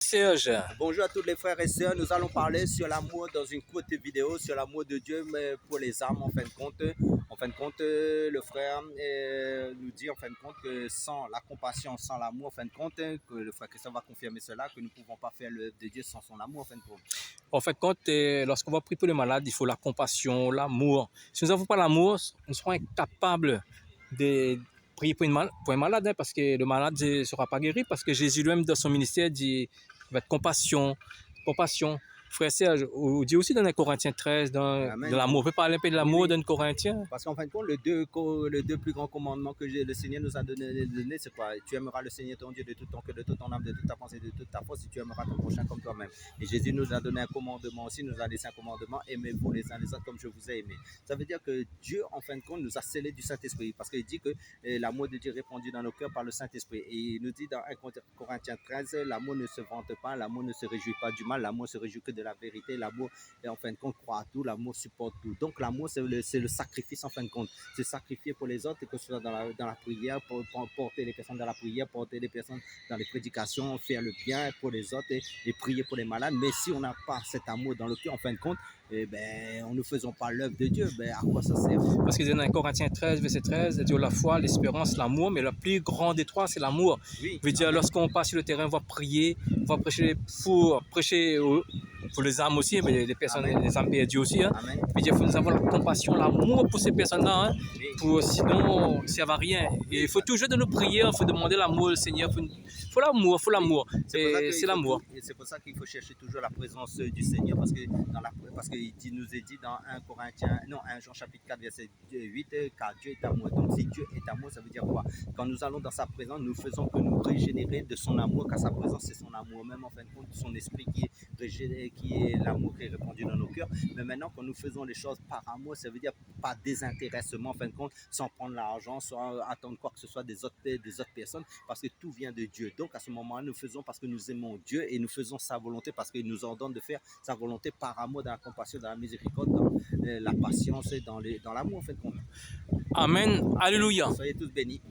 Serge, Bonjour à tous les frères et sœurs. Nous allons parler sur l'amour dans une courte vidéo sur l'amour de Dieu mais pour les âmes. En fin de compte, le frère nous dit en fin de compte que sans la compassion, sans l'amour, en fin de compte, que le frère Christian va confirmer cela, que nous ne pouvons pas faire l'œuvre de Dieu sans son amour. lorsqu'on va prier pour les malades, il faut la compassion, l'amour. Si nous n'avons pas l'amour, nous serons incapables de prier pour un malade, hein, parce que le malade ne sera pas guéri, parce que Jésus lui-même dans son ministère dit avec compassion, compassion. Frère Serge, on dit aussi dans 1 Corinthiens 13, dans l'amour. On peut parler un peu de l'amour dans 1 Corinthiens. Parce qu'en fin de compte, les deux plus grands commandements que le Seigneur nous a donné, c'est quoi? Tu aimeras le Seigneur ton Dieu de tout ton cœur, de toute ton âme, de toute ta pensée, de toute ta force, et tu aimeras ton prochain comme toi-même. Et Jésus nous a donné un commandement aussi, nous a laissé un commandement, aimez-vous les uns les autres comme je vous ai aimé. Ça veut dire que Dieu, en fin de compte, nous a scellé du Saint-Esprit, parce qu'il dit que l'amour de Dieu est répandu dans nos cœurs par le Saint-Esprit. Et il nous dit dans 1 Corinthiens 13, l'amour ne se vante pas, l'amour ne se réjouit pas du mal, l'amour se réjouit que de la vérité, l'amour, en fin de compte, croit à tout, l'amour supporte tout. Donc l'amour, c'est le sacrifice en fin de compte. Se sacrifier pour les autres, que ce soit dans la prière, pour porter les personnes dans la prière, porter les personnes dans les prédications, faire le bien pour les autres et prier pour les malades. Mais si on n'a pas cet amour dans le cœur, en fin de compte, on ne faisons pas l'œuvre de Dieu. À quoi ça sert? Parce que dans Corinthiens 13, verset 13, il dit la foi, l'espérance, l'amour, mais le plus grand des trois, c'est l'amour. Oui. Veut dire, lorsqu'on passe sur le terrain, on va prier, on va prêcher pour les âmes aussi, mais les personnes, les âmes perdues aussi. Hein. Veut dire, il faut nous avoir la compassion, l'amour pour ces personnes-là. Hein. Oui. Sinon, ça ne va rien. Et il faut toujours dans nos prières, il faut demander l'amour au Seigneur. Il faut l'amour, c'est l'amour. Et c'est pour ça qu'il faut chercher toujours la présence du Seigneur, parce qu'il nous est dit dans 1 Jean chapitre 4, verset 8, car Dieu est amour. Donc si Dieu est amour, ça veut dire quoi? Quand nous allons dans sa présence, nous faisons que nous régénérer de son amour, car sa présence c'est son amour, même en fin de compte, son esprit qui est régénéré, qui est l'amour qui est répandu dans nos cœurs. Mais maintenant, quand nous faisons les choses par amour, ça veut dire pas désintéressement, en fin de compte, sans prendre l'argent, sans attendre quoi que ce soit des autres personnes, parce que tout vient de Dieu. Donc à ce moment-là, nous faisons parce que nous aimons Dieu et nous faisons sa volonté parce qu'il nous ordonne de faire sa volonté par amour, dans la compassion, dans la miséricorde, dans la patience et dans l'amour, en fin de compte. Amen. Alléluia. Soyez tous bénis.